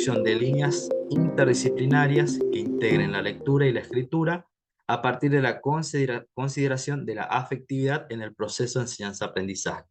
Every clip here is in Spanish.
construcción de líneas interdisciplinarias que integren la lectura y la escritura a partir de la consideración de la afectividad en el proceso de enseñanza-aprendizaje.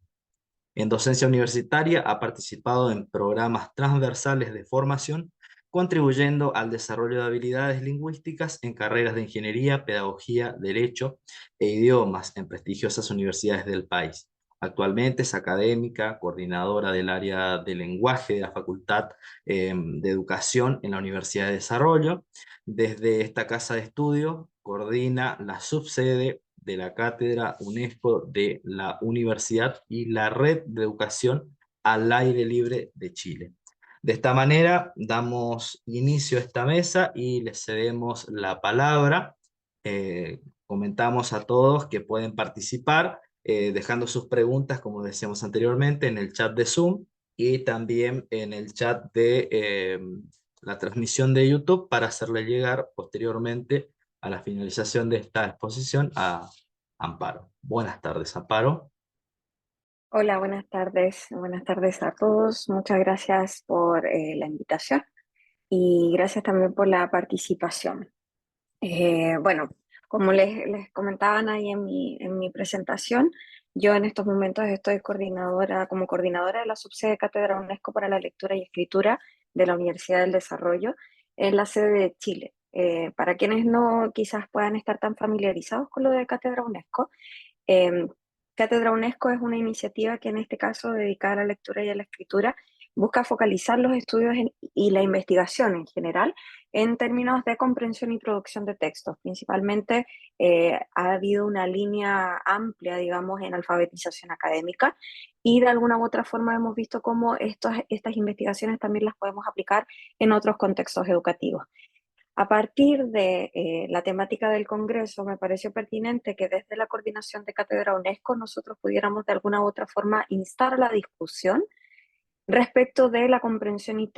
En docencia universitaria ha participado en programas transversales de formación, contribuyendo al desarrollo de habilidades lingüísticas en carreras de ingeniería, pedagogía, derecho e idiomas en prestigiosas universidades del país. Actualmente es académica, coordinadora del área de lenguaje de la Facultad de Educación en la Universidad de Desarrollo. Desde esta casa de estudio coordina la subsede de la Cátedra UNESCO de la Universidad y la Red de Educación al Aire Libre de Chile. De esta manera damos inicio a esta mesa y les cedemos la palabra. Comentamos a todos que pueden participar dejando sus preguntas, como decíamos anteriormente, en el chat de Zoom y también en el chat de la transmisión de YouTube para hacerle llegar posteriormente a la finalización de esta exposición a Amparo. Buenas tardes, Amparo. Hola, buenas tardes. Buenas tardes a todos. Muchas gracias por la invitación y gracias también por la participación. Bueno, como les comentaban ahí en mi presentación, yo en estos momentos estoy como coordinadora de la subsede Cátedra UNESCO para la Lectura y Escritura de la Universidad del Desarrollo en la sede de Chile. Para quienes no quizás puedan estar tan familiarizados con lo de Cátedra UNESCO, eh, Cátedra UNESCO es una iniciativa que en este caso, dedicada a la lectura y a la escritura, busca focalizar los estudios y la investigación en general en términos de comprensión y producción de textos. Principalmente ha habido una línea amplia, digamos, en alfabetización académica y de alguna u otra forma hemos visto cómo estas investigaciones también las podemos aplicar en otros contextos educativos. A partir de la temática del Congreso, me pareció pertinente que desde la coordinación de Cátedra UNESCO nosotros pudiéramos de alguna u otra forma instar a la discusión respecto de la comprensión y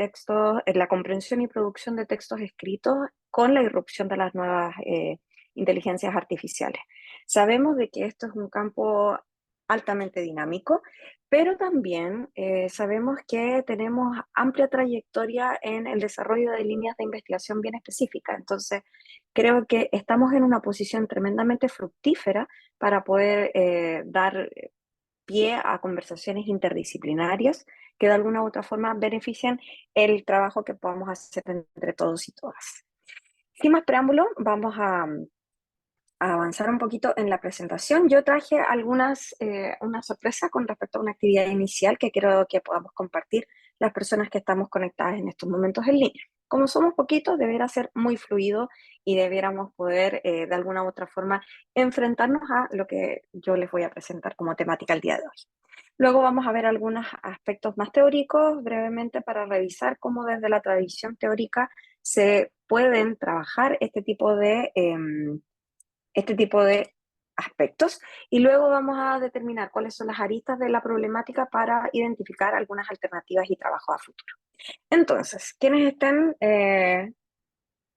la comprensión y producción de textos escritos con la irrupción de las nuevas inteligencias artificiales. Sabemos de que esto es un campo altamente dinámico, pero también sabemos que tenemos amplia trayectoria en el desarrollo de líneas de investigación bien específicas. Entonces, creo que estamos en una posición tremendamente fructífera para poder dar pie a conversaciones interdisciplinarias que de alguna u otra forma benefician el trabajo que podamos hacer entre todos y todas. Sin más preámbulo, vamos a avanzar un poquito en la presentación. Yo traje una sorpresa con respecto a una actividad inicial que quiero que podamos compartir las personas que estamos conectadas en estos momentos en línea. Como somos poquitos, deberá ser muy fluido y debiéramos poder de alguna u otra forma enfrentarnos a lo que yo les voy a presentar como temática el día de hoy. Luego vamos a ver algunos aspectos más teóricos brevemente para revisar cómo desde la tradición teórica se pueden trabajar este tipo de aspectos y luego vamos a determinar cuáles son las aristas de la problemática para identificar algunas alternativas y trabajos a futuro. Entonces, quienes estén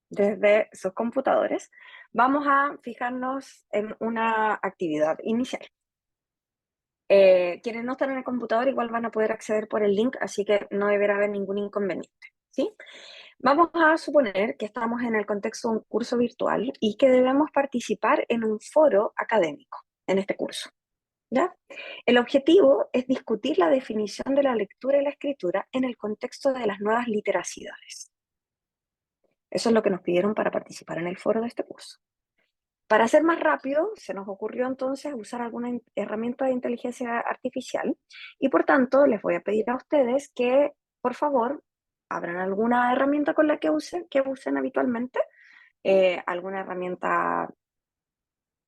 desde sus computadores, vamos a fijarnos en una actividad inicial. Quienes no están en el computador igual van a poder acceder por el link, así que no deberá haber ningún inconveniente, ¿sí? Vamos a suponer que estamos en el contexto de un curso virtual y que debemos participar en un foro académico en este curso, ¿ya? El objetivo es discutir la definición de la lectura y la escritura en el contexto de las nuevas literacidades. Eso es lo que nos pidieron para participar en el foro de este curso. Para ser más rápido, se nos ocurrió entonces usar alguna herramienta de inteligencia artificial y por tanto les voy a pedir a ustedes que, por favor, abran alguna herramienta con la que usen habitualmente, alguna herramienta,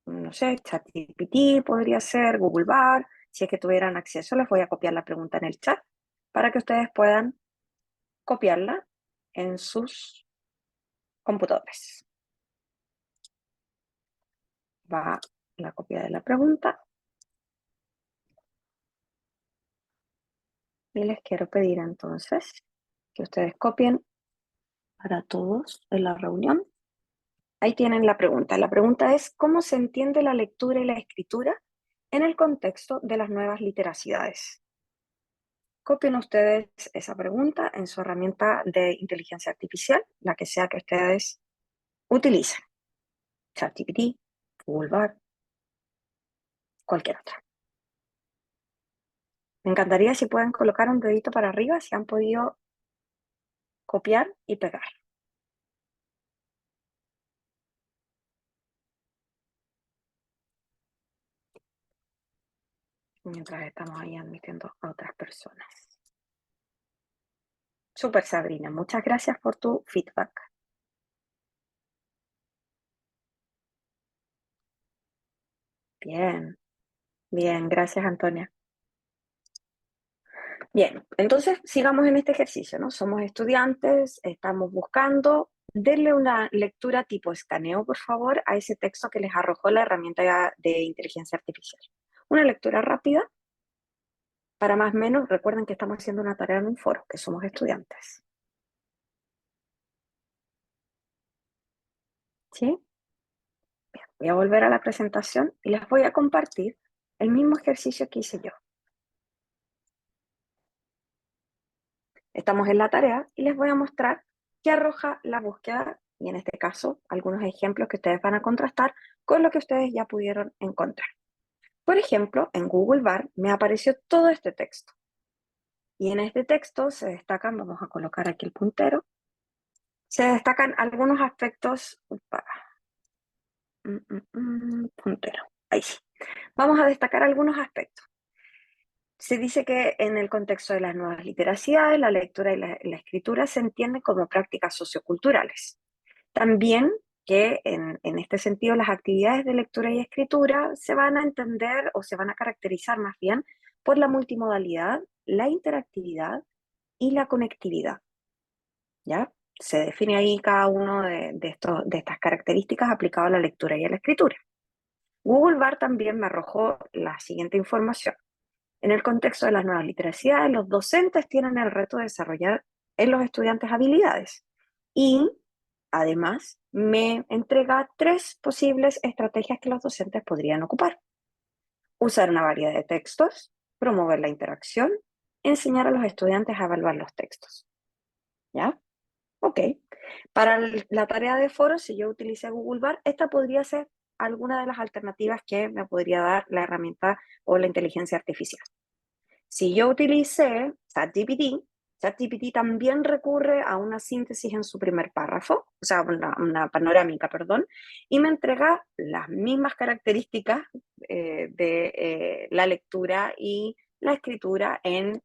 no sé, ChatGPT podría ser, Google Bar, si es que tuvieran acceso, les voy a copiar la pregunta en el chat para que ustedes puedan copiarla en sus computadores. Va la copia de la pregunta. Y les quiero pedir entonces que ustedes copien para todos en la reunión. Ahí tienen la pregunta. La pregunta es, ¿cómo se entiende la lectura y la escritura en el contexto de las nuevas literacidades? Copien ustedes esa pregunta en su herramienta de inteligencia artificial, la que sea que ustedes utilicen. ChatGPT, Google Bard, cualquier otra. Me encantaría si pueden colocar un dedito para arriba si han podido copiar y pegar. Mientras estamos ahí admitiendo a otras personas. Súper, Sabrina, muchas gracias por tu feedback. Bien, bien, gracias, Antonia. Bien, entonces sigamos en este ejercicio, ¿no? Somos estudiantes, estamos buscando. Denle una lectura tipo escaneo, por favor, a ese texto que les arrojó la herramienta de inteligencia artificial. Una lectura rápida, para más o menos, recuerden que estamos haciendo una tarea en un foro, que somos estudiantes. ¿Sí? Bien, voy a volver a la presentación y les voy a compartir el mismo ejercicio que hice yo. Estamos en la tarea y les voy a mostrar qué arroja la búsqueda y en este caso algunos ejemplos que ustedes van a contrastar con lo que ustedes ya pudieron encontrar. Por ejemplo, en Google Bard me apareció todo este texto y en este texto se destacan, vamos a colocar aquí el puntero, se destacan algunos aspectos, puntero, ahí sí. Vamos a destacar algunos aspectos. Se dice que en el contexto de las nuevas literacidades, la lectura y la escritura se entienden como prácticas socioculturales. También que en este sentido las actividades de lectura y escritura se van a entender o se van a caracterizar más bien por la multimodalidad, la interactividad y la conectividad. ¿Ya? Se define ahí cada uno de estas características aplicado a la lectura y a la escritura. Google Bard también me arrojó la siguiente información. En el contexto de las nuevas literacidades, los docentes tienen el reto de desarrollar en los estudiantes habilidades y además me entrega 3 posibles estrategias que los docentes podrían ocupar. Usar una variedad de textos, promover la interacción, enseñar a los estudiantes a evaluar los textos. ¿Ya? Ok. Para la tarea de foro, si yo utilicé Google Bard, esta podría ser alguna de las alternativas que me podría dar la herramienta o la inteligencia artificial. Si yo utilicé ChatGPT, ChatGPT también recurre a una síntesis en su primer párrafo, o sea, una panorámica, perdón, y me entrega las mismas características de la lectura y la escritura en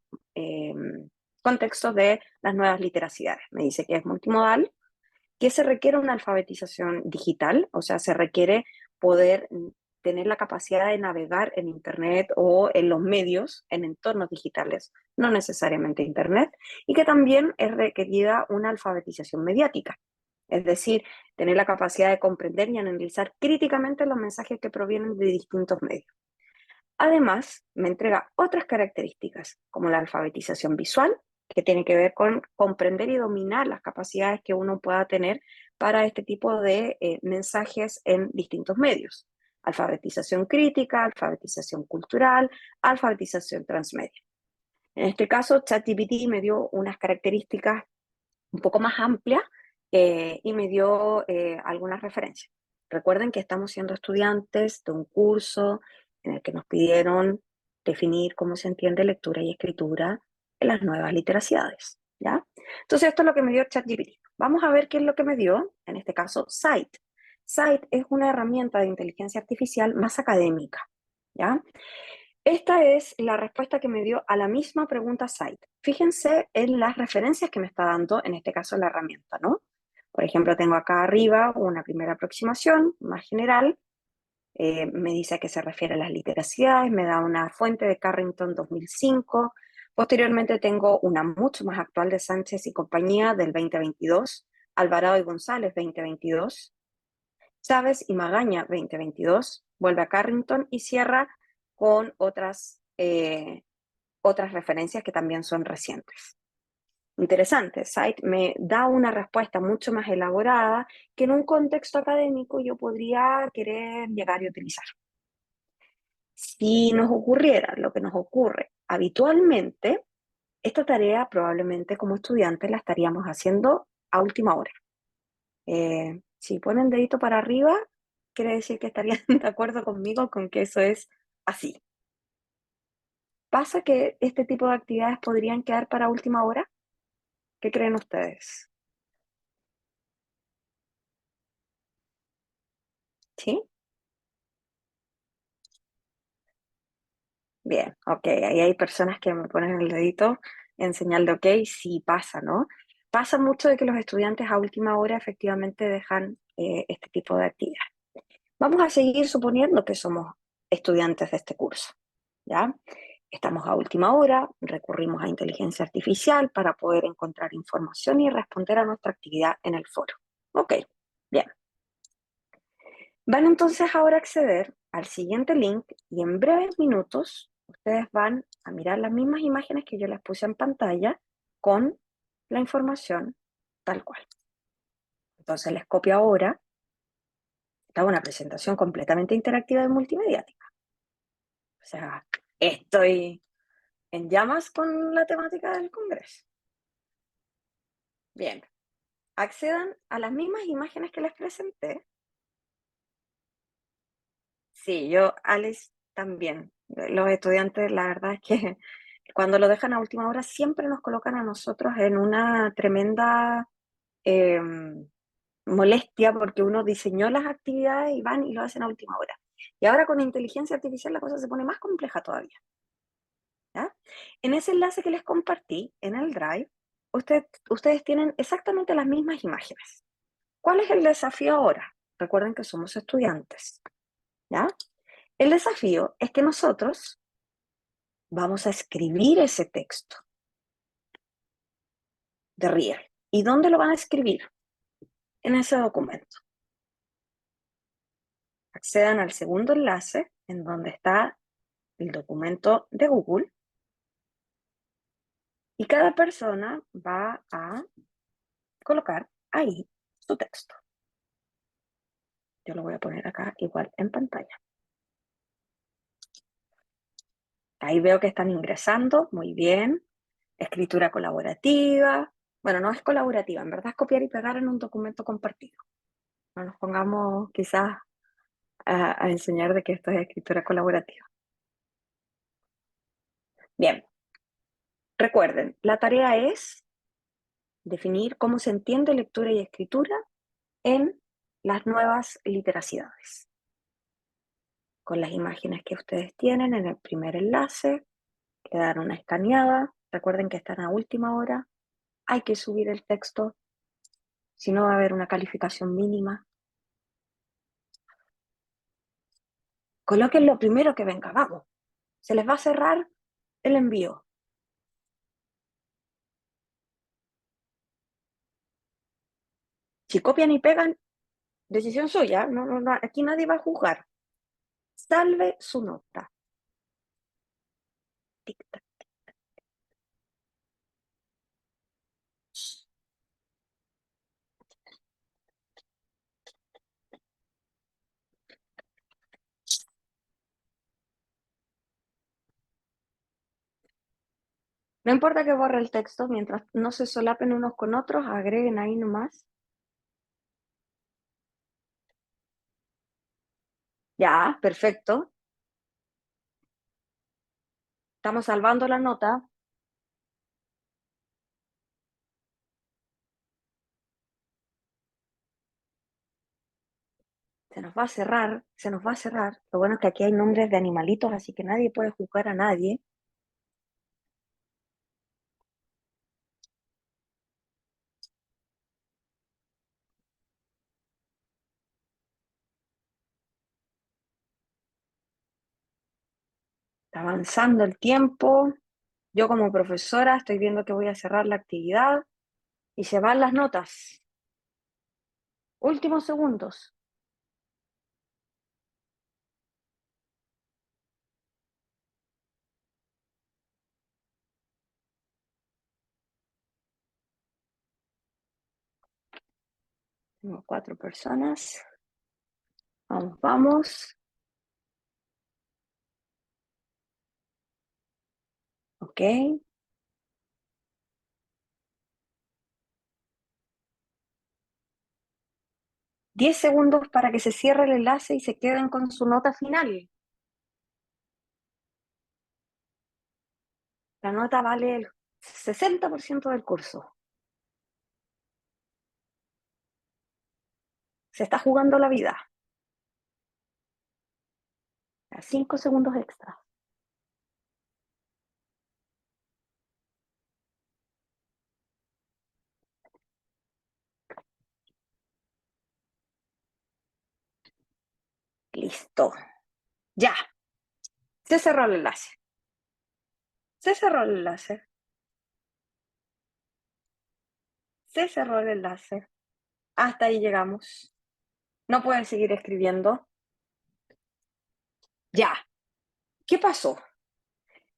contextos de las nuevas literacidades. Me dice que es multimodal, que se requiere una alfabetización digital, o sea, se requiere poder tener la capacidad de navegar en Internet o en los medios, en entornos digitales, no necesariamente Internet, y que también es requerida una alfabetización mediática, es decir, tener la capacidad de comprender y analizar críticamente los mensajes que provienen de distintos medios. Además, me entrega otras características, como la alfabetización visual, que tiene que ver con comprender y dominar las capacidades que uno pueda tener para este tipo de mensajes en distintos medios. Alfabetización crítica, alfabetización cultural, alfabetización transmedia. En este caso, ChatGPT me dio unas características un poco más amplias y me dio algunas referencias. Recuerden que estamos siendo estudiantes de un curso en el que nos pidieron definir cómo se entiende lectura y escritura en las nuevas literacidades, ¿ya? Entonces esto es lo que me dio ChatGPT. Vamos a ver qué es lo que me dio, en este caso, Cite. Cite es una herramienta de inteligencia artificial más académica, ¿ya? Esta es la respuesta que me dio a la misma pregunta Site. Fíjense en las referencias que me está dando, en este caso la herramienta, ¿no? Por ejemplo, tengo acá arriba una primera aproximación más general, me dice a qué se refiere a las literacidades, me da una fuente de Carrington 2005, posteriormente tengo una mucho más actual de Sánchez y compañía del 2022, Alvarado y González 2022, Chávez y Magaña 2022, vuelve a Carrington y cierra con otras referencias que también son recientes. Interesante, Site me da una respuesta mucho más elaborada que en un contexto académico yo podría querer llegar y utilizar. Si nos ocurriera lo que nos ocurre habitualmente, esta tarea probablemente como estudiantes la estaríamos haciendo a última hora. Si ponen dedito para arriba, quiere decir que estarían de acuerdo conmigo con que eso es así. ¿Pasa que este tipo de actividades podrían quedar para última hora? ¿Qué creen ustedes? ¿Sí? Bien, ok. Ahí hay personas que me ponen el dedito en señal de ok, sí pasa, ¿no? Pasa mucho de que los estudiantes a última hora efectivamente dejan este tipo de actividades. Vamos a seguir suponiendo que somos estudiantes de este curso, ¿ya? Estamos a última hora, recurrimos a inteligencia artificial para poder encontrar información y responder a nuestra actividad en el foro. Ok, bien. Van entonces ahora a acceder al siguiente link y en breves minutos ustedes van a mirar las mismas imágenes que yo les puse en pantalla con la información tal cual. Entonces les copio ahora. Está una presentación completamente interactiva y multimediática. O sea, estoy en llamas con la temática del Congreso. Bien, accedan a las mismas imágenes que les presenté. Sí, yo, Alex, también. Los estudiantes, la verdad es que cuando lo dejan a última hora siempre nos colocan a nosotros en una tremenda eh, molestia porque uno diseñó las actividades y van y lo hacen a última hora. Y ahora con la inteligencia artificial la cosa se pone más compleja todavía. ¿Ya? En ese enlace que les compartí en el Drive, ustedes tienen exactamente las mismas imágenes. ¿Cuál es el desafío ahora? Recuerden que somos estudiantes. ¿Ya? El desafío es que nosotros vamos a escribir ese texto de Riel. ¿Y dónde lo van a escribir? En ese documento. Accedan al segundo enlace en donde está el documento de Google y cada persona va a colocar ahí su texto. Yo lo voy a poner acá igual en pantalla. Ahí veo que están ingresando, muy bien. Escritura colaborativa. Bueno, no es colaborativa, en verdad es copiar y pegar en un documento compartido. No nos pongamos quizás a enseñar de que esto es escritura colaborativa. Bien, recuerden, la tarea es definir cómo se entiende lectura y escritura en las nuevas literacidades. Con las imágenes que ustedes tienen en el primer enlace, le dan una escaneada. Recuerden que están a última hora. Hay que subir el texto, si no va a haber una calificación mínima. Coloquen lo primero que venga, vamos. Se les va a cerrar el envío. Si copian y pegan, decisión suya. No, no, no, aquí nadie va a juzgar. Salve su nota. Tic-tac. No importa que borre el texto, mientras no se solapen unos con otros, agreguen ahí nomás. Ya, perfecto. Estamos salvando la nota. Se nos va a cerrar, se nos va a cerrar. Lo bueno es que aquí hay nombres de animalitos, así que nadie puede juzgar a nadie. Está avanzando el tiempo. Yo como profesora estoy viendo que voy a cerrar la actividad y se van las notas. Últimos segundos. Tengo 4 personas. Vamos, vamos. Ok. 10 segundos para que se cierre el enlace y se queden con su nota final. La nota vale el 60% del curso. Se está jugando la vida. 5 segundos extra. Listo. Ya. Se cerró el enlace. Se cerró el enlace. Se cerró el enlace. Hasta ahí llegamos. No pueden seguir escribiendo. Ya. ¿Qué pasó?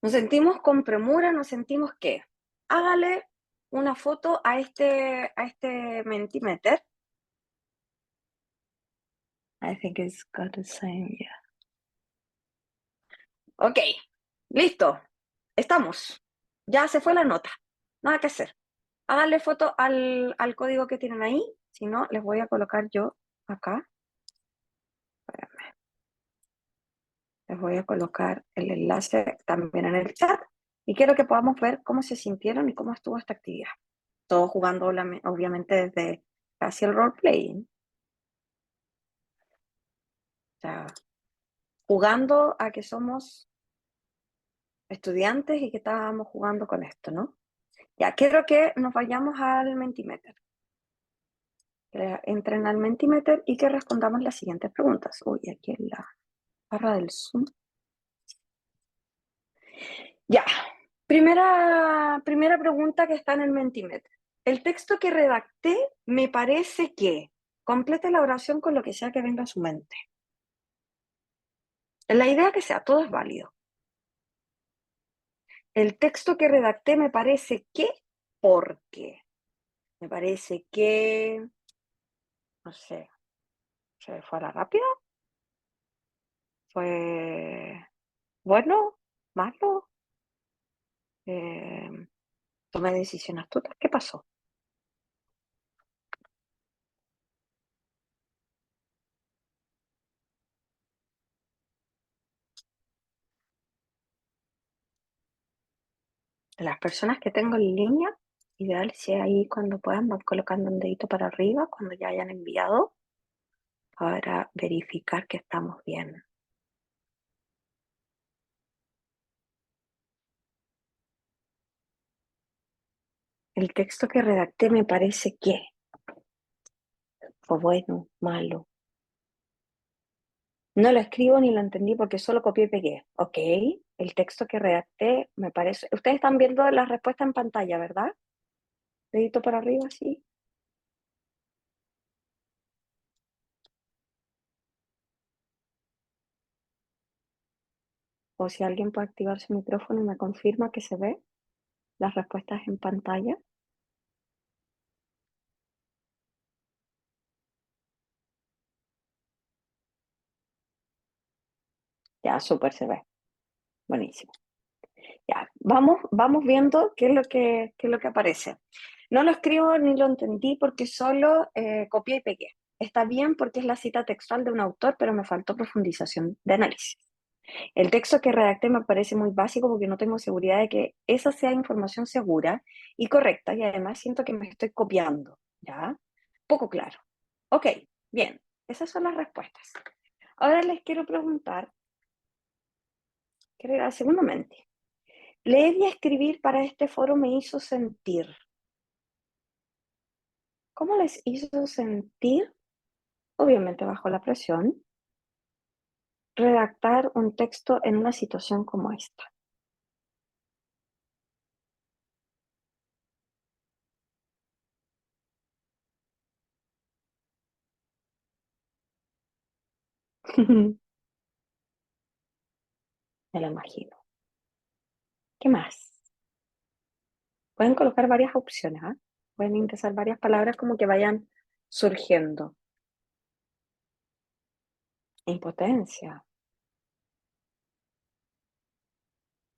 Nos sentimos con premura, nos sentimos que hágale una foto a este Mentimeter. I think it's got the same, yeah. Ok, listo. Estamos. Ya se fue la nota. Nada que hacer. Háganle foto al código que tienen ahí. Si no, les voy a colocar yo acá. Espérenme. Les voy a colocar el enlace también en el chat. Y quiero que podamos ver cómo se sintieron y cómo estuvo esta actividad. Todos jugando, obviamente, desde casi el roleplaying. O sea, jugando a que somos estudiantes y que estábamos jugando con esto, ¿no? Ya, quiero que nos vayamos al Mentimeter. Que entren al Mentimeter y que respondamos las siguientes preguntas. Uy, aquí en la barra del Zoom. Ya, primera pregunta que está en el Mentimeter. El texto que redacté me parece que complete la oración con lo que sea que venga a su mente. La idea que sea, todo es válido. El texto que redacté me parece que, porque. Me parece que, no sé, ¿se fue a la rápida? ¿Fue bueno? ¿Malo? Eh, ¿Tomé decisiones astutas? ¿Qué pasó? Las personas que tengo en línea, ideal si ahí cuando puedan van colocando un dedito para arriba cuando ya hayan enviado para verificar que estamos bien. El texto que redacté me parece que fue bueno, malo. No lo escribo ni lo entendí porque solo copié y pegué. Ok, el texto que redacté me parece... Ustedes están viendo la respuesta en pantalla, ¿verdad? Dedito para arriba, sí. O si alguien puede activar su micrófono y me confirma que se ve las respuestas en pantalla. Ya, súper se ve. Buenísimo. Ya, vamos viendo qué es lo que aparece. No lo escribo ni lo entendí porque solo copié y pegué. Está bien porque es la cita textual de un autor, pero me faltó profundización de análisis. El texto que redacté me parece muy básico porque no tengo seguridad de que esa sea información segura y correcta y además siento que me estoy copiando, ¿ya? Poco claro. Ok, bien, esas son las respuestas. Ahora les quiero preguntar, quiero ir al segundo mente. Leer y escribir para este foro me hizo sentir. ¿Cómo les hizo sentir? Obviamente bajo la presión, redactar un texto en una situación como esta. Me lo imagino. ¿Qué más? Pueden colocar varias opciones, ¿ah? Pueden ingresar varias palabras como que vayan surgiendo. Impotencia,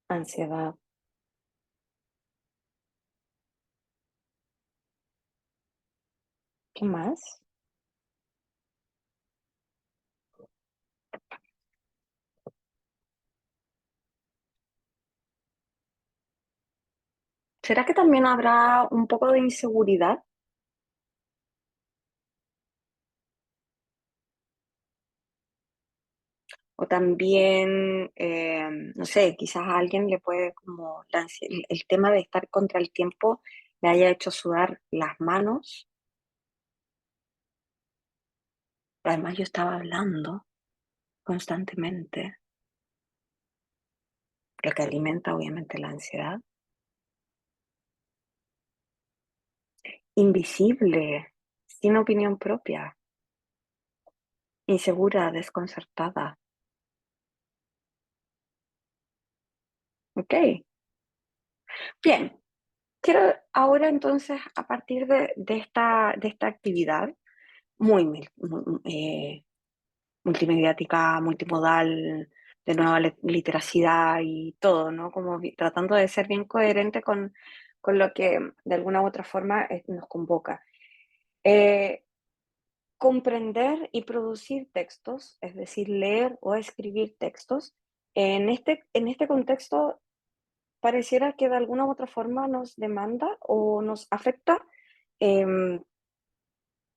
ansiedad, ¿qué más? ¿Será que también habrá un poco de inseguridad? O también, no sé, quizás a alguien le puede como el tema de estar contra el tiempo le haya hecho sudar las manos. Además, yo estaba hablando constantemente, lo que alimenta obviamente la ansiedad. Invisible, sin opinión propia, insegura, desconcertada. Ok, bien. Quiero ahora entonces, a partir de esta actividad muy, multimediática, multimodal, de nueva literacidad y todo, ¿no? Como tratando de ser bien coherente con lo que de alguna u otra forma nos convoca. Eh, Comprender y producir textos, es decir, leer o escribir textos, en este contexto pareciera que de alguna u otra forma nos demanda o nos afecta em,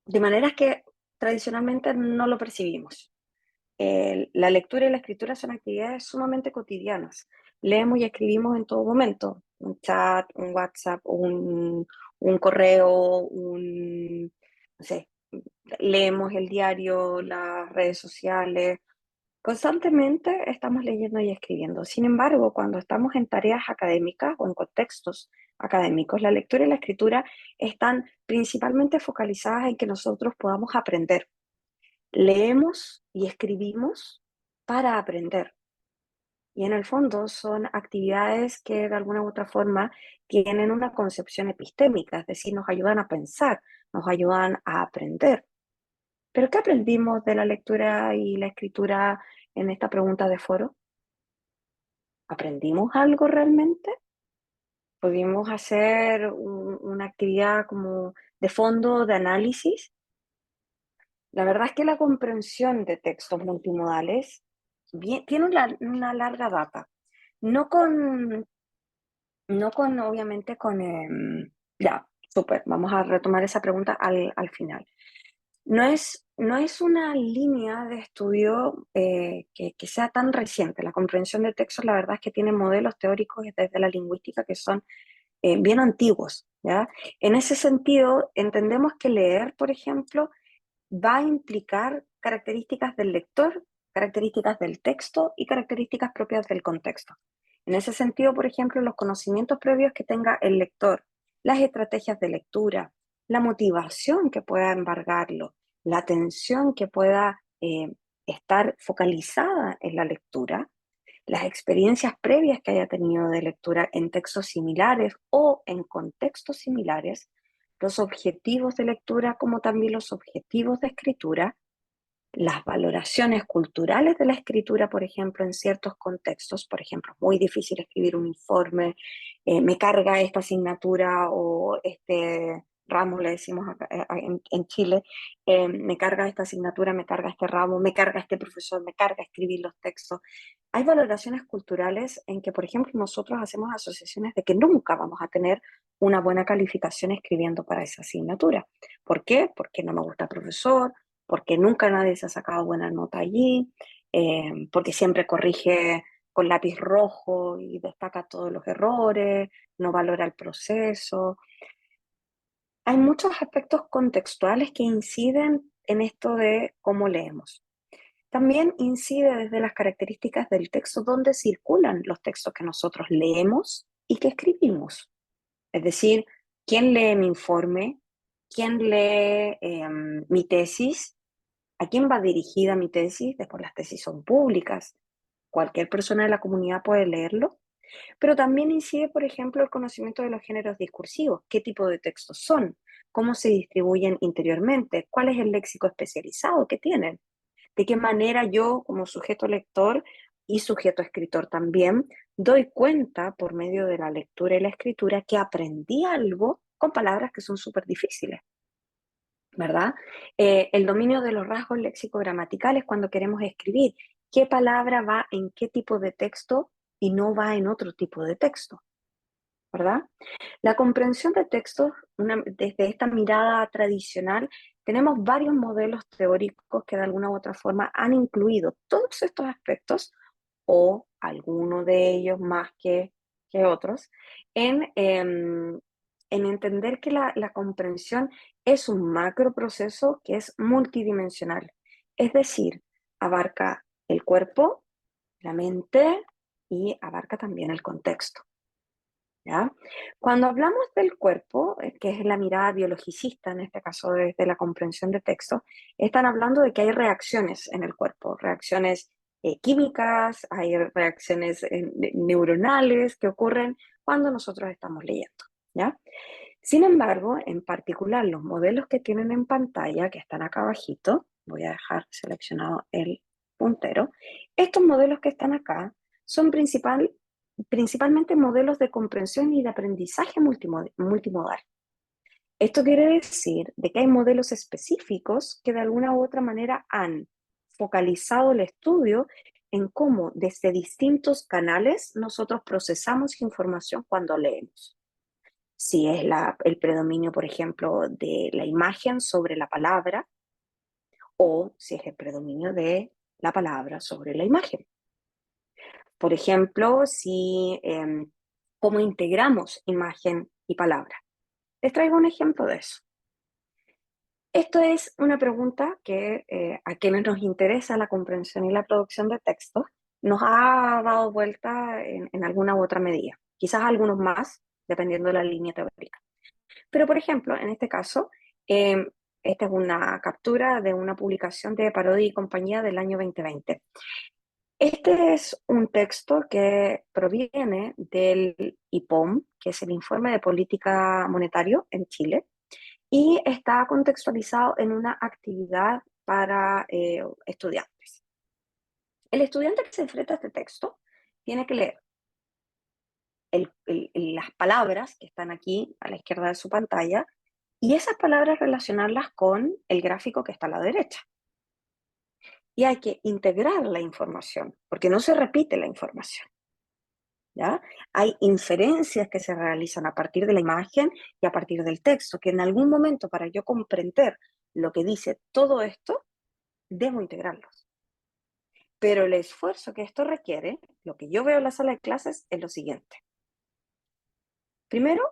de maneras que tradicionalmente no lo percibimos. La lectura y la escritura son actividades sumamente cotidianas. Leemos y escribimos en todo momento, un chat, un WhatsApp, un correo, no sé, leemos el diario, las redes sociales. Constantemente estamos leyendo y escribiendo. Sin embargo, cuando estamos en tareas académicas o en contextos académicos, la lectura y la escritura están principalmente focalizadas en que nosotros podamos aprender. Leemos y escribimos para aprender. Y en el fondo son actividades que de alguna u otra forma tienen una concepción epistémica, es decir, nos ayudan a pensar, nos ayudan a aprender. ¿Pero qué aprendimos de la lectura y la escritura en esta pregunta de foro? ¿Aprendimos algo realmente? ¿Pudimos hacer una actividad como de fondo, de análisis? La verdad es que la comprensión de textos multimodales tiene una larga data. No con, no con obviamente, ya, súper, vamos a retomar esa pregunta al final. No es una línea de estudio que sea tan reciente. La comprensión de textos, la verdad es que tiene modelos teóricos desde la lingüística que son bien antiguos, ¿ya? En ese sentido, entendemos que leer, por ejemplo, va a implicar características del lector, características del texto y características propias del contexto. En ese sentido, por ejemplo, los conocimientos previos que tenga el lector, las estrategias de lectura, la motivación que pueda embargarlo, la atención que pueda estar focalizada en la lectura, las experiencias previas que haya tenido de lectura en textos similares o en contextos similares, los objetivos de lectura como también los objetivos de escritura, las valoraciones culturales de la escritura, por ejemplo, en ciertos contextos, por ejemplo, muy difícil escribir un informe, me carga esta asignatura o este ramo, le decimos acá, en Chile, me carga esta asignatura, me carga este ramo, me carga este profesor, me carga escribir los textos. Hay valoraciones culturales en que, por ejemplo, nosotros hacemos asociaciones de que nunca vamos a tener una buena calificación escribiendo para esa asignatura. ¿Por qué? Porque no me gusta el profesor, porque nunca nadie se ha sacado buena nota allí, porque siempre corrige con lápiz rojo y destaca todos los errores, no valora el proceso. Hay muchos aspectos contextuales que inciden en esto de cómo leemos. También incide desde las características del texto donde circulan los textos que nosotros leemos y que escribimos. Es decir, quién lee mi informe, quién lee mi tesis, a quién va dirigida mi tesis. Después las tesis son públicas. Cualquier persona de la comunidad puede leerlo. Pero también incide, por ejemplo, el conocimiento de los géneros discursivos, qué tipo de textos son, cómo se distribuyen interiormente, cuál es el léxico especializado que tienen, de qué manera yo como sujeto lector y sujeto escritor también doy cuenta por medio de la lectura y la escritura que aprendí algo con palabras que son súper difíciles, ¿verdad? El dominio de los rasgos léxico-gramaticales cuando queremos escribir, qué palabra va en qué tipo de texto y no va en otro tipo de texto. ¿verdad? La comprensión de textos, desde esta mirada tradicional, tenemos varios modelos teóricos que de alguna u otra forma han incluido todos estos aspectos, o alguno de ellos más que otros, en entender que la comprensión es un macro proceso que es multidimensional. Es decir, abarca el cuerpo, la mente y abarca también el contexto. ¿Ya? Cuando hablamos del cuerpo, que es la mirada biologicista, en este caso desde la comprensión de texto, están hablando de que hay reacciones en el cuerpo, reacciones químicas, hay reacciones neuronales que ocurren cuando nosotros estamos leyendo, ¿ya? Sin embargo, en particular, los modelos que tienen en pantalla, que están acá abajito, voy a dejar seleccionado el puntero, estos modelos que están acá son principalmente modelos de comprensión y de aprendizaje multimodal. Esto quiere decir de que hay modelos específicos que de alguna u otra manera han focalizado el estudio en cómo desde distintos canales nosotros procesamos información cuando leemos. Si es el predominio, por ejemplo, de la imagen sobre la palabra, o si es el predominio de la palabra sobre la imagen. Por ejemplo, cómo integramos imagen y palabra. Les traigo un ejemplo de eso. Esto es una pregunta que a quienes nos interesa la comprensión y la producción de textos nos ha dado vuelta en alguna u otra medida. Quizás algunos más, dependiendo de la línea teórica. Pero, por ejemplo, en este caso, eh, esta es una captura de una publicación de Parodi y compañía del año 2020. Este es un texto que proviene del IPOM, que es el Informe de Política Monetario en Chile, y está contextualizado en una actividad para estudiantes. El estudiante que se enfrenta a este texto tiene que leer las palabras que están aquí a la izquierda de su pantalla y esas palabras relacionarlas con el gráfico que está a la derecha. Y hay que integrar la información, porque no se repite la información. ¿Ya? Hay inferencias que se realizan a partir de la imagen y a partir del texto, que en algún momento para yo comprender lo que dice todo esto, debo integrarlos. Pero el esfuerzo que esto requiere, lo que yo veo en la sala de clases, es lo siguiente. Primero,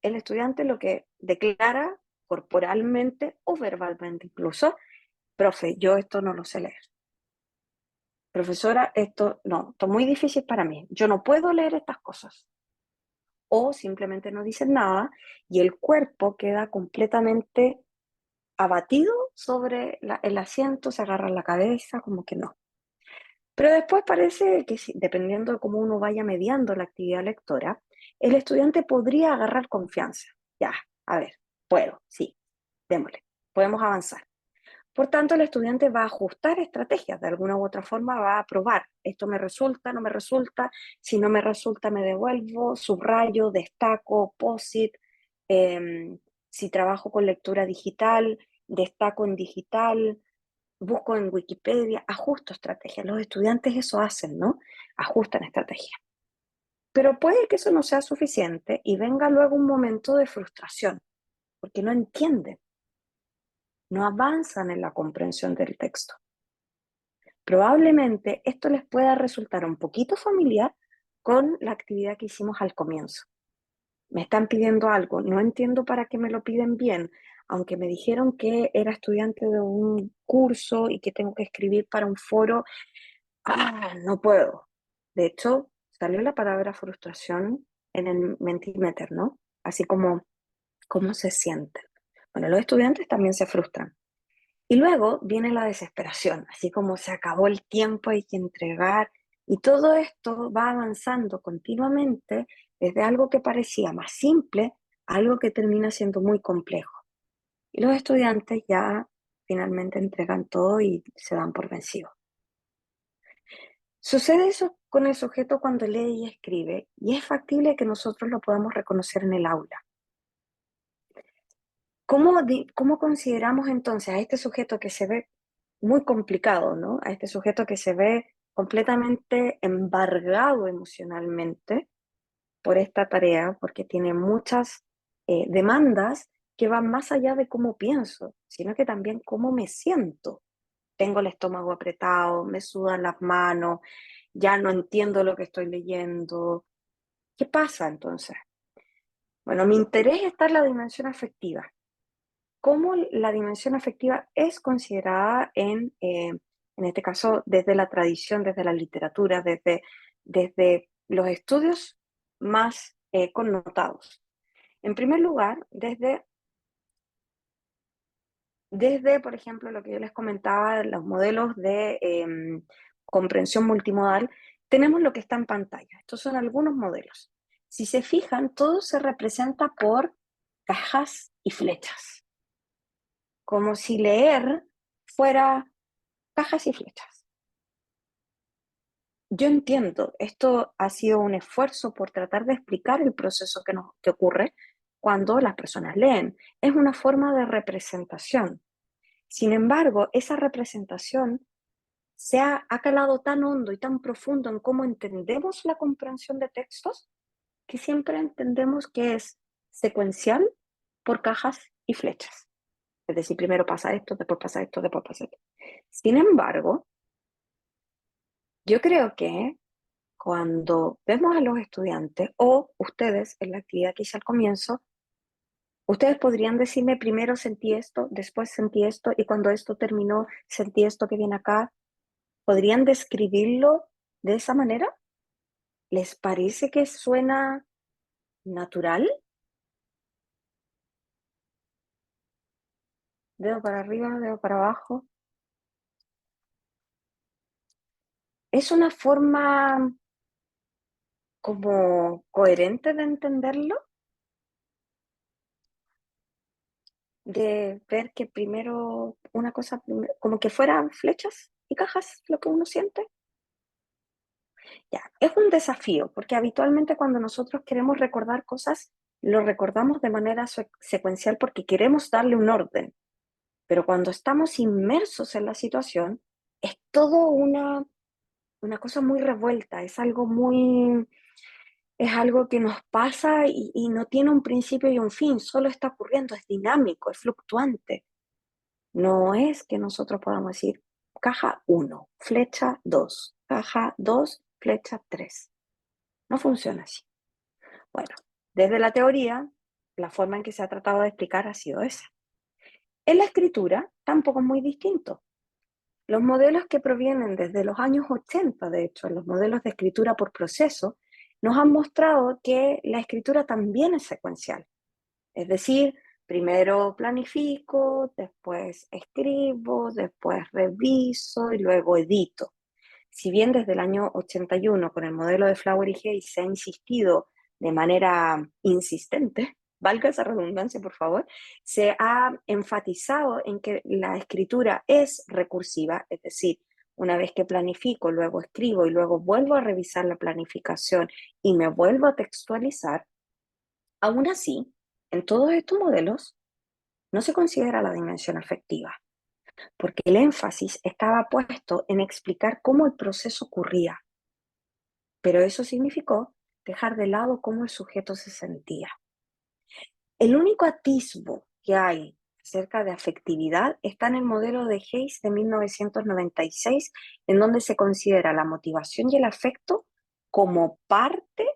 el estudiante lo que declara corporalmente o verbalmente incluso: profe, yo esto no lo sé leer. Profesora, esto es muy difícil para mí. Yo no puedo leer estas cosas. O simplemente no dicen nada y el cuerpo queda completamente abatido sobre el asiento, se agarra la cabeza, como que no. Pero después parece que, dependiendo de cómo uno vaya mediando la actividad lectora, el estudiante podría agarrar confianza. Ya, a ver, puedo, sí, démosle, podemos avanzar. Por tanto, el estudiante va a ajustar estrategias, de alguna u otra forma va a probar, esto me resulta, no me resulta, si no me resulta me devuelvo, subrayo, destaco, post-it, si trabajo con lectura digital, destaco en digital, busco en Wikipedia, ajusto estrategias. Los estudiantes eso hacen, ¿no? Ajustan estrategias. Pero puede que eso no sea suficiente y venga luego un momento de frustración, porque no entienden, no avanzan en la comprensión del texto. Probablemente esto les pueda resultar un poquito familiar con la actividad que hicimos al comienzo. Me están pidiendo algo, no entiendo para qué me lo piden bien, aunque me dijeron que era estudiante de un curso y que tengo que escribir para un foro. No puedo. De hecho, salió la palabra frustración en el Mentimeter, ¿no? Así como cómo se sienten. Bueno, los estudiantes también se frustran. Y luego viene la desesperación, así como se acabó el tiempo, hay que entregar, y todo esto va avanzando continuamente desde algo que parecía más simple a algo que termina siendo muy complejo. Y los estudiantes ya finalmente entregan todo y se dan por vencidos. Sucede eso con el sujeto cuando lee y escribe, y es factible que nosotros lo podamos reconocer en el aula. ¿Cómo consideramos entonces a este sujeto que se ve muy complicado, ¿no? A este sujeto que se ve completamente embargado emocionalmente, por esta tarea porque tiene muchas demandas que van más allá de cómo pienso, sino que también cómo me siento. Tengo el estómago apretado, me sudan las manos, ya no entiendo lo que estoy leyendo. ¿Qué pasa entonces? Bueno, mi interés está en la dimensión afectiva. ¿Cómo la dimensión afectiva es considerada en este caso, desde la tradición, desde la literatura, desde los estudios más connotados? En primer lugar, desde, por ejemplo, lo que yo les comentaba, los modelos de comprensión multimodal, tenemos lo que está en pantalla. Estos son algunos modelos. Si se fijan, todo se representa por cajas y flechas, como si leer fuera cajas y flechas. Yo entiendo, esto ha sido un esfuerzo por tratar de explicar el proceso que ocurre cuando las personas leen. Es una forma de representación. Sin embargo, esa representación ha calado tan hondo y tan profundo en cómo entendemos la comprensión de textos que siempre entendemos que es secuencial por cajas y flechas. Es decir, primero pasa esto, después pasa esto, después pasa esto. Sin embargo, yo creo que cuando vemos a los estudiantes o ustedes en la actividad que hice al comienzo, ustedes podrían decirme primero sentí esto, después sentí esto y cuando esto terminó sentí esto que viene acá. ¿Podrían describirlo de esa manera? ¿Les parece que suena natural? Dedo para arriba, dedo para abajo. ¿Es una forma como coherente de entenderlo? De ver que primero una cosa, como que fueran flechas y cajas lo que uno siente. Ya, es un desafío, porque habitualmente cuando nosotros queremos recordar cosas, lo recordamos de manera secuencial porque queremos darle un orden. Pero cuando estamos inmersos en la situación, es todo una cosa muy revuelta, es algo que nos pasa y no tiene un principio y un fin, solo está ocurriendo, es dinámico, es fluctuante. No es que nosotros podamos decir caja 1, flecha 2, caja 2, flecha 3. No funciona así. Bueno, desde la teoría, la forma en que se ha tratado de explicar ha sido esa. En la escritura tampoco es muy distinto. Los modelos que provienen desde los años 80, de hecho, los modelos de escritura por proceso, nos han mostrado que la escritura también es secuencial. Es decir, primero planifico, después escribo, después reviso y luego edito. Si bien desde el año 81 con el modelo de Flower y Hay se ha insistido de manera insistente, valga esa redundancia por favor, se ha enfatizado en que la escritura es recursiva, es decir, una vez que planifico, luego escribo y luego vuelvo a revisar la planificación y me vuelvo a textualizar, aún así, en todos estos modelos no se considera la dimensión afectiva porque el énfasis estaba puesto en explicar cómo el proceso ocurría, pero eso significó dejar de lado cómo el sujeto se sentía. El único atisbo que hay acerca de afectividad está en el modelo de Hayes de 1996, en donde se considera la motivación y el afecto como parte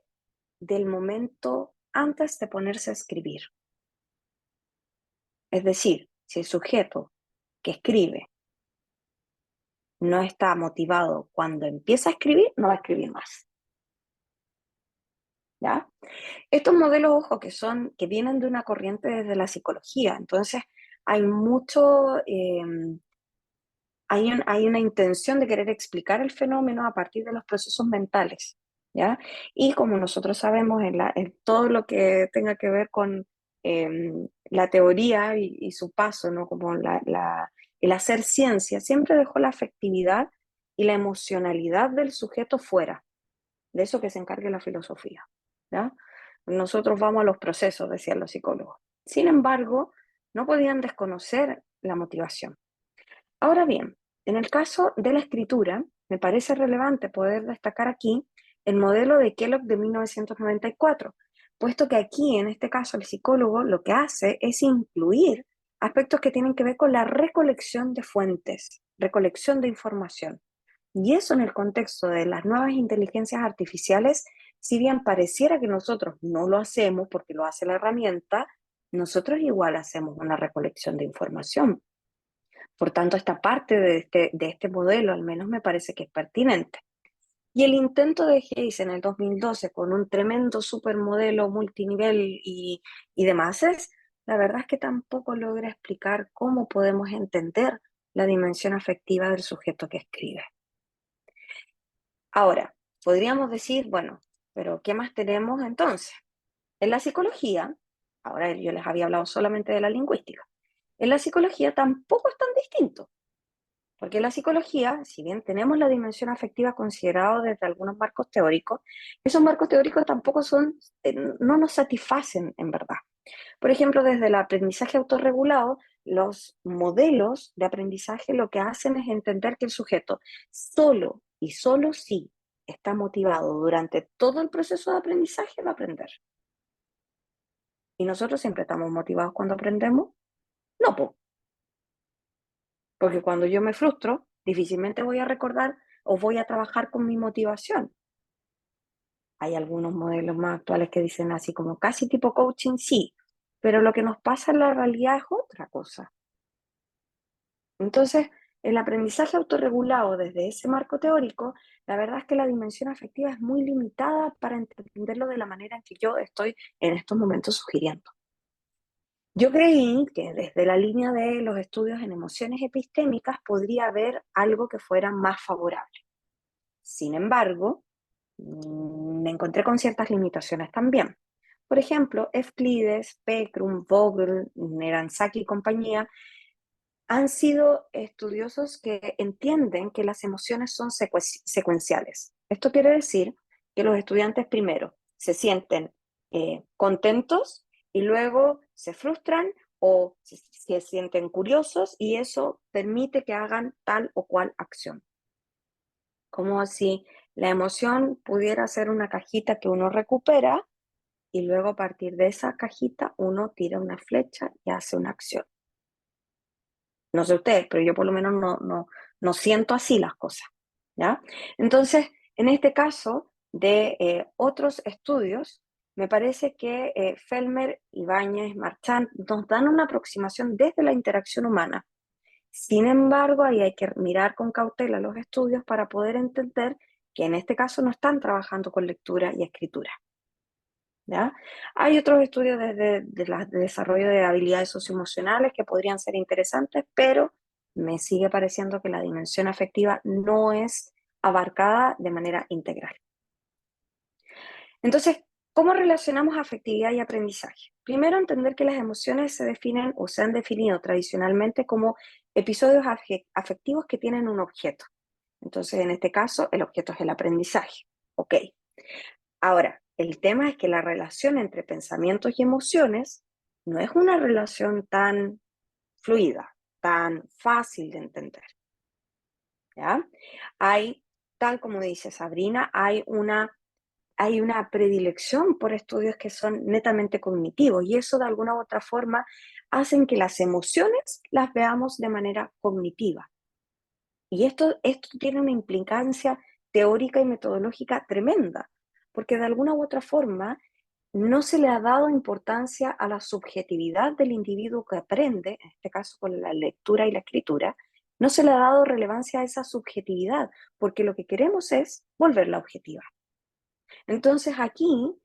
del momento antes de ponerse a escribir. Es decir, si el sujeto que escribe no está motivado cuando empieza a escribir, no va a escribir más. ¿Ya? Estos modelos, ojo, que vienen de una corriente desde la psicología, entonces hay mucho, hay una intención de querer explicar el fenómeno a partir de los procesos mentales, ¿ya? Y como nosotros sabemos, en todo lo que tenga que ver con la teoría y su paso, ¿no? Como el hacer ciencia, siempre dejó la afectividad y la emocionalidad del sujeto fuera, de eso que se encargue la filosofía, ¿ya? Nosotros vamos a los procesos, decían los psicólogos. Sin embargo, no podían desconocer la motivación. Ahora bien, en el caso de la escritura, me parece relevante poder destacar aquí el modelo de Kellogg de 1994, puesto que aquí, en este caso, el psicólogo lo que hace es incluir aspectos que tienen que ver con la recolección de fuentes, recolección de información. Y eso en el contexto de las nuevas inteligencias artificiales, si bien pareciera que nosotros no lo hacemos porque lo hace la herramienta, nosotros igual hacemos una recolección de información. Por tanto, esta parte de este modelo al menos me parece que es pertinente. Y el intento de Hayes en el 2012 con un tremendo supermodelo multinivel y demás, la verdad es que tampoco logra explicar cómo podemos entender la dimensión afectiva del sujeto que escribe. Ahora, podríamos decir, bueno, pero ¿qué más tenemos entonces? En la psicología, ahora yo les había hablado solamente de la lingüística, en la psicología tampoco es tan distinto. Porque en la psicología, si bien tenemos la dimensión afectiva considerada desde algunos marcos teóricos, esos marcos teóricos tampoco son, no nos satisfacen en verdad. Por ejemplo, desde el aprendizaje autorregulado, los modelos de aprendizaje lo que hacen es entender que el sujeto solo y solo si está motivado durante todo el proceso de aprendizaje va a aprender. ¿Y nosotros siempre estamos motivados cuando aprendemos? No, pues. Porque cuando yo me frustro, difícilmente voy a recordar o voy a trabajar con mi motivación. Hay algunos modelos más actuales que dicen así como casi tipo coaching, sí, pero lo que nos pasa en la realidad es otra cosa. Entonces, el aprendizaje autorregulado desde ese marco teórico, la verdad es que la dimensión afectiva es muy limitada para entenderlo de la manera en que yo estoy en estos momentos sugiriendo. Yo creí que desde la línea de los estudios en emociones epistémicas podría haber algo que fuera más favorable. Sin embargo, me encontré con ciertas limitaciones también. Por ejemplo, Evclides, Pekrum, Vogel, Neransky y compañía han sido estudiosos que entienden que las emociones son secuenciales. Esto quiere decir que los estudiantes primero se sienten contentos y luego se frustran o se sienten curiosos y eso permite que hagan tal o cual acción. Como si la emoción pudiera ser una cajita que uno recupera y luego a partir de esa cajita uno tira una flecha y hace una acción. No sé ustedes, pero yo por lo menos no siento así las cosas, ¿ya? Entonces, en este caso de otros estudios, me parece que Fellmer, Ibáñez, Marchand nos dan una aproximación desde la interacción humana. Sin embargo, ahí hay que mirar con cautela los estudios para poder entender que en este caso no están trabajando con lectura y escritura, ¿ya? Hay otros estudios de desarrollo de habilidades socioemocionales que podrían ser interesantes, pero me sigue pareciendo que la dimensión afectiva no es abarcada de manera integral. Entonces, ¿cómo relacionamos afectividad y aprendizaje? Primero, entender que las emociones se definen o se han definido tradicionalmente como episodios afectivos que tienen un objeto. Entonces, en este caso, el objeto es el aprendizaje. Ok. Ahora, el tema es que la relación entre pensamientos y emociones no es una relación tan fluida, tan fácil de entender, ¿ya? Hay, tal como dice Sabrina, hay una predilección por estudios que son netamente cognitivos y eso de alguna u otra forma hacen que las emociones las veamos de manera cognitiva. Y esto tiene una implicancia teórica y metodológica tremenda, porque de alguna u otra forma no se le ha dado importancia a la subjetividad del individuo que aprende, en este caso con la lectura y la escritura, no se le ha dado relevancia a esa subjetividad, porque lo que queremos es volverla objetiva. Entonces aquí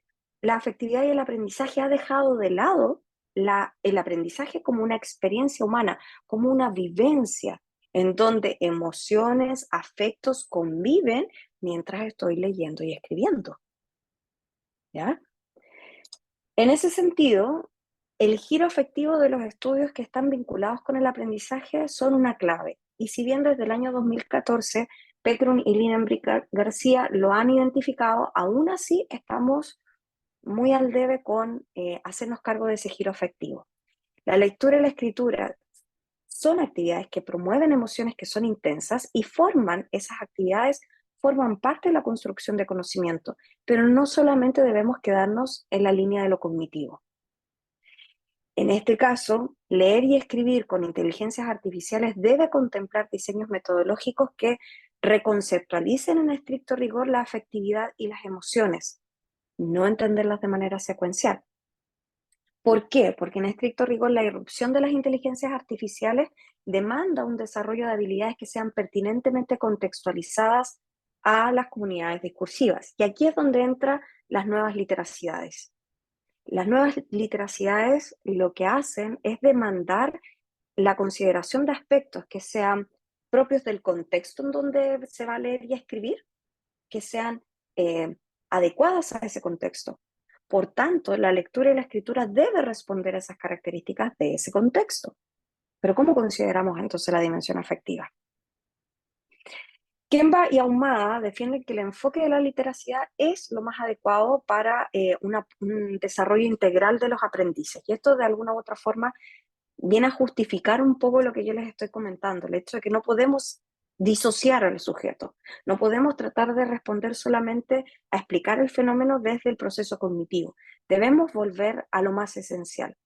la afectividad y el aprendizaje ha dejado de lado el aprendizaje como una experiencia humana, como una vivencia en donde emociones, afectos conviven mientras estoy leyendo y escribiendo. ¿Ya? En ese sentido, el giro afectivo de los estudios que están vinculados con el aprendizaje son una clave. Y si bien desde el año 2014 Pekrun y Linenbrick García lo han identificado, aún así estamos muy al debe con hacernos cargo de ese giro afectivo. La lectura y la escritura son actividades que promueven emociones que son intensas y esas actividades forman parte de la construcción de conocimiento, pero no solamente debemos quedarnos en la línea de lo cognitivo. En este caso, leer y escribir con inteligencias artificiales debe contemplar diseños metodológicos que reconceptualicen en estricto rigor la afectividad y las emociones, no entenderlas de manera secuencial. ¿Por qué? Porque en estricto rigor la irrupción de las inteligencias artificiales demanda un desarrollo de habilidades que sean pertinentemente contextualizadas a las comunidades discursivas. Y aquí es donde entran las nuevas literacidades. Las nuevas literacidades lo que hacen es demandar la consideración de aspectos que sean propios del contexto en donde se va a leer y a escribir, que sean adecuadas a ese contexto. Por tanto, la lectura y la escritura debe responder a esas características de ese contexto. Pero ¿cómo consideramos entonces la dimensión afectiva? Kemba y Ahumada defienden que el enfoque de la literacidad es lo más adecuado para un desarrollo integral de los aprendices. Y esto de alguna u otra forma viene a justificar un poco lo que yo les estoy comentando, el hecho de que no podemos disociar al sujeto, no podemos tratar de responder solamente a explicar el fenómeno desde el proceso cognitivo, debemos volver a lo más esencial.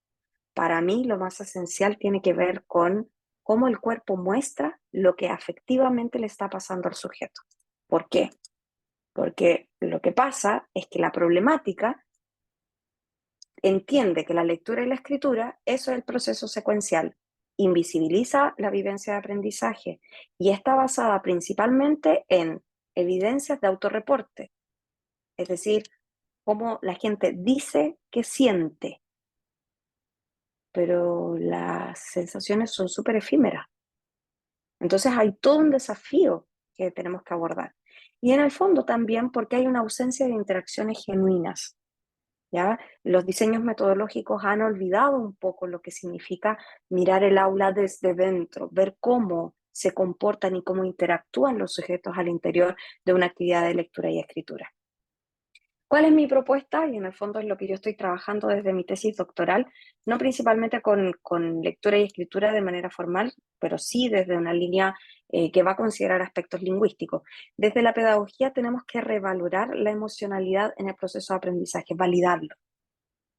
Para mí lo más esencial tiene que ver con cómo el cuerpo muestra lo que afectivamente le está pasando al sujeto. ¿Por qué? Porque lo que pasa es que la problemática entiende que la lectura y la escritura, eso es el proceso secuencial, invisibiliza la vivencia de aprendizaje y está basada principalmente en evidencias de autorreporte, es decir, cómo la gente dice que siente, pero las sensaciones son súper efímeras. Entonces hay todo un desafío que tenemos que abordar. Y en el fondo también porque hay una ausencia de interacciones genuinas. ¿Ya? Los diseños metodológicos han olvidado un poco lo que significa mirar el aula desde dentro, ver cómo se comportan y cómo interactúan los sujetos al interior de una actividad de lectura y escritura. ¿Cuál es mi propuesta? Y en el fondo es lo que yo estoy trabajando desde mi tesis doctoral, no principalmente con lectura y escritura de manera formal, pero sí desde una línea que va a considerar aspectos lingüísticos. Desde la pedagogía tenemos que revalorar la emocionalidad en el proceso de aprendizaje, validarlo.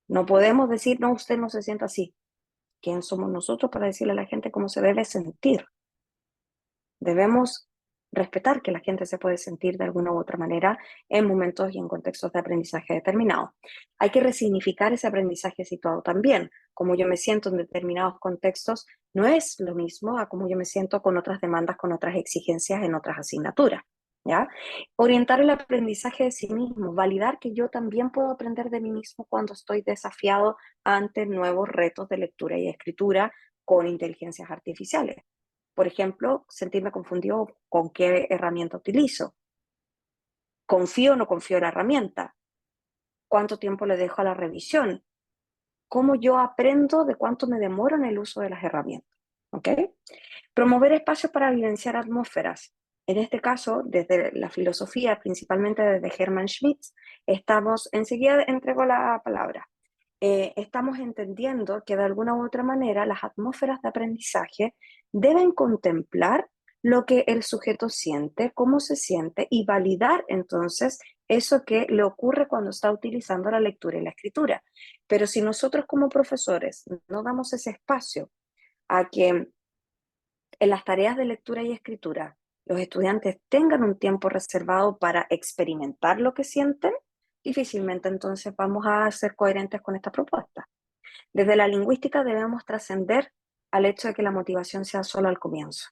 No podemos decir, no, usted no se sienta así. ¿Quién somos nosotros para decirle a la gente cómo se debe sentir? Debemos respetar que la gente se puede sentir de alguna u otra manera en momentos y en contextos de aprendizaje determinados. Hay que resignificar ese aprendizaje situado también. Como yo me siento en determinados contextos no es lo mismo a cómo yo me siento con otras demandas, con otras exigencias en otras asignaturas. ¿Ya? Orientar el aprendizaje de sí mismo, validar que yo también puedo aprender de mí mismo cuando estoy desafiado ante nuevos retos de lectura y escritura con inteligencias artificiales. Por ejemplo, sentirme confundido con qué herramienta utilizo. ¿Confío o no confío en la herramienta? ¿Cuánto tiempo le dejo a la revisión? ¿Cómo yo aprendo de cuánto me demoro en el uso de las herramientas? ¿Ok? Promover espacios para vivenciar atmósferas. En este caso, desde la filosofía, principalmente desde Hermann Schmitz, enseguida entrego la palabra, estamos entendiendo que de alguna u otra manera las atmósferas de aprendizaje deben contemplar lo que el sujeto siente, cómo se siente y validar entonces eso que le ocurre cuando está utilizando la lectura y la escritura. Pero si nosotros como profesores no damos ese espacio a que en las tareas de lectura y escritura los estudiantes tengan un tiempo reservado para experimentar lo que sienten, difícilmente entonces vamos a ser coherentes con esta propuesta. Desde la lingüística debemos trascender al hecho de que la motivación sea solo al comienzo.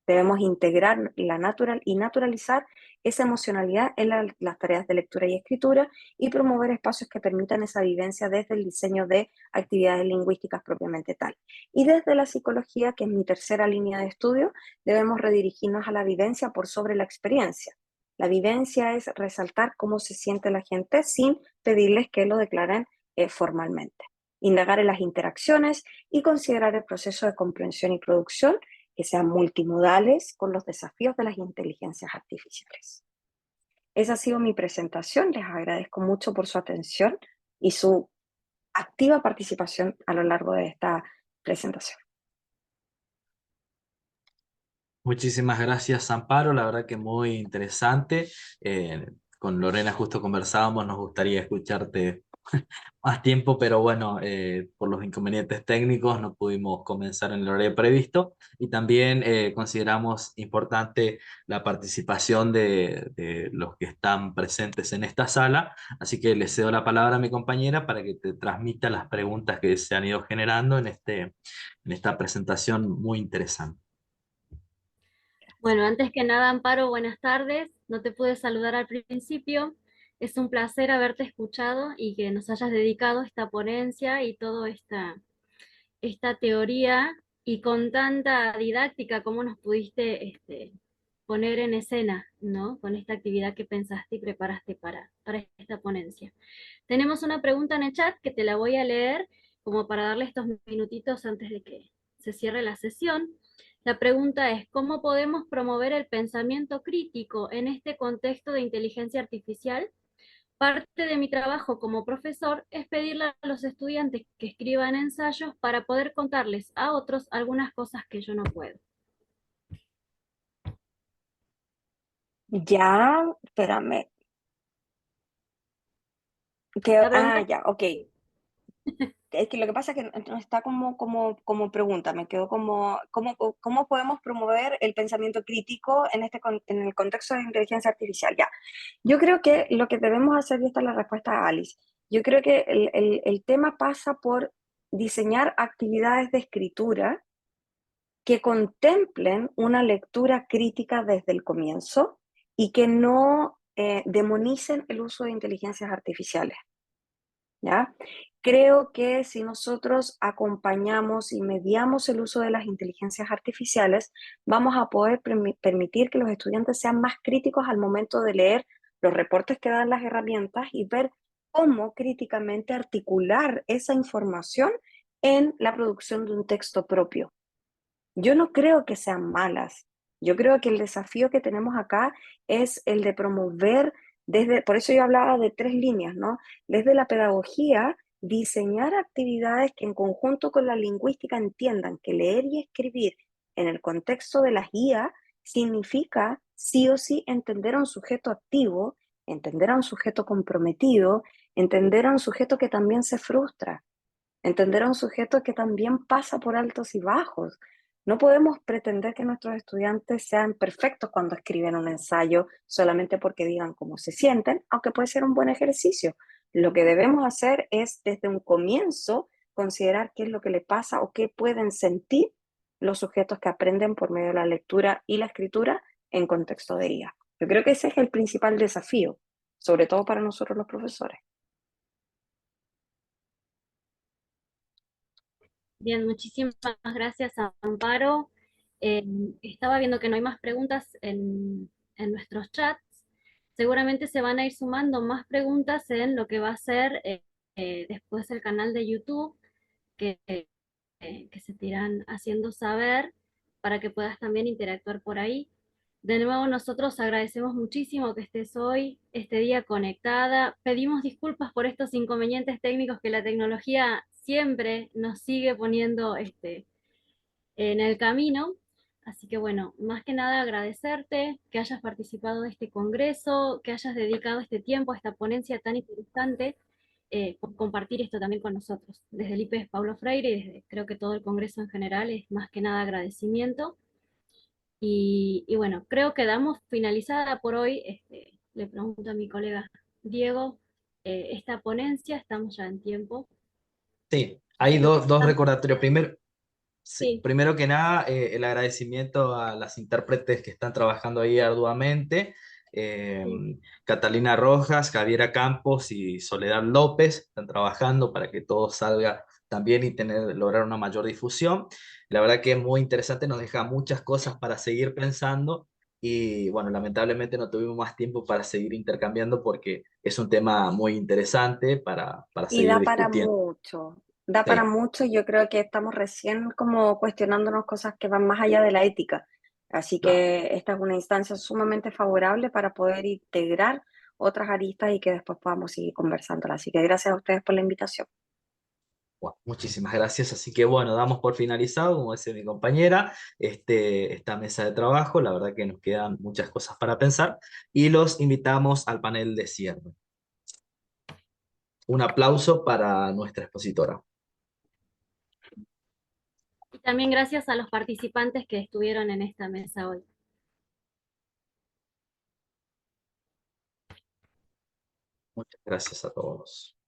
Debemos integrar y naturalizar esa emocionalidad en las tareas de lectura y escritura y promover espacios que permitan esa vivencia desde el diseño de actividades lingüísticas propiamente tal. Y desde la psicología, que es mi tercera línea de estudio, debemos redirigirnos a la vivencia por sobre la experiencia. La vivencia es resaltar cómo se siente la gente sin pedirles que lo declaren formalmente. Indagar en las interacciones y considerar el proceso de comprensión y producción que sean multimodales con los desafíos de las inteligencias artificiales. Esa ha sido mi presentación. Les agradezco mucho por su atención y su activa participación a lo largo de esta presentación. Muchísimas gracias, Amparo. La verdad que muy interesante. Con Lorena justo conversábamos, nos gustaría escucharte más tiempo, pero bueno, por los inconvenientes técnicos no pudimos comenzar en el horario previsto y también consideramos importante la participación de los que están presentes en esta sala, así que le cedo la palabra a mi compañera para que te transmita las preguntas que se han ido generando en esta presentación muy interesante. Bueno, antes que nada, Amparo, buenas tardes. No te pude saludar al principio. Es un placer haberte escuchado y que nos hayas dedicado esta ponencia y toda esta teoría y con tanta didáctica como nos pudiste poner en escena, ¿no? Con esta actividad que pensaste y preparaste para esta ponencia. Tenemos una pregunta en el chat que te la voy a leer como para darle estos minutitos antes de que se cierre la sesión. La pregunta es, ¿cómo podemos promover el pensamiento crítico en este contexto de inteligencia artificial? Parte de mi trabajo como profesor es pedirle a los estudiantes que escriban ensayos para poder contarles a otros algunas cosas que yo no puedo. Ya, espérame. La pregunta Ya, ok. Es que lo que pasa es que no está como pregunta, me quedó ¿cómo podemos promover el pensamiento crítico en en el contexto de inteligencia artificial? Ya, yo creo que lo que debemos hacer, y esta es la respuesta a Alice, yo creo que el tema pasa por diseñar actividades de escritura que contemplen una lectura crítica desde el comienzo y que no demonicen el uso de inteligencias artificiales. ¿Ya? Creo que si nosotros acompañamos y mediamos el uso de las inteligencias artificiales, vamos a poder permitir que los estudiantes sean más críticos al momento de leer los reportes que dan las herramientas y ver cómo críticamente articular esa información en la producción de un texto propio. Yo no creo que sean malas. Yo creo que el desafío que tenemos acá es el de promover por eso yo hablaba de tres líneas, ¿no? Desde la pedagogía, diseñar actividades que en conjunto con la lingüística entiendan que leer y escribir en el contexto de las IA significa sí o sí entender a un sujeto activo, entender a un sujeto comprometido, entender a un sujeto que también se frustra, entender a un sujeto que también pasa por altos y bajos. No podemos pretender que nuestros estudiantes sean perfectos cuando escriben un ensayo solamente porque digan cómo se sienten, aunque puede ser un buen ejercicio. Lo que debemos hacer es desde un comienzo considerar qué es lo que le pasa o qué pueden sentir los sujetos que aprenden por medio de la lectura y la escritura en contexto de IA. Yo creo que ese es el principal desafío, sobre todo para nosotros los profesores. Bien, muchísimas gracias, Amparo. Estaba viendo que no hay más preguntas en nuestros chats. Seguramente se van a ir sumando más preguntas en lo que va a ser después el canal de YouTube, que, que se te irán haciendo saber para que puedas también interactuar por ahí. De nuevo, nosotros agradecemos muchísimo que estés hoy, este día conectada. Pedimos disculpas por estos inconvenientes técnicos que la tecnología siempre nos sigue poniendo en el camino. Así que bueno, más que nada agradecerte que hayas participado de este congreso, que hayas dedicado este tiempo a esta ponencia tan interesante, por compartir esto también con nosotros. Desde el IPES Paulo Freire y desde creo que todo el congreso en general es más que nada agradecimiento. Y bueno, creo que damos finalizada por hoy. Le pregunto a mi colega Diego, esta ponencia, estamos ya en tiempo. Sí, hay dos recordatorios. Primero, sí, Sí, primero que nada, el agradecimiento a las intérpretes que están trabajando ahí arduamente. eh, sí. Catalina Rojas, Javiera Campos y Soledad López están trabajando para que todo salga también y lograr una mayor difusión. La verdad que es muy interesante, nos deja muchas cosas para seguir pensando y bueno, lamentablemente no tuvimos más tiempo para seguir intercambiando porque es un tema muy interesante para Y seguir da para discutiendo. mucho, da para Sí. mucho. Yo creo que estamos recién como cuestionándonos cosas que van más allá de la ética. Así Claro. que esta es una instancia sumamente favorable para poder integrar otras aristas y que después podamos seguir conversándolas. Así que gracias a ustedes por la invitación. Bueno, muchísimas gracias. Así que bueno, damos por finalizado, como decía mi compañera, esta mesa de trabajo. La verdad que nos quedan muchas cosas para pensar y los invitamos al panel de cierre. Un aplauso para nuestra expositora. Y también gracias a los participantes que estuvieron en esta mesa hoy. Muchas gracias a todos.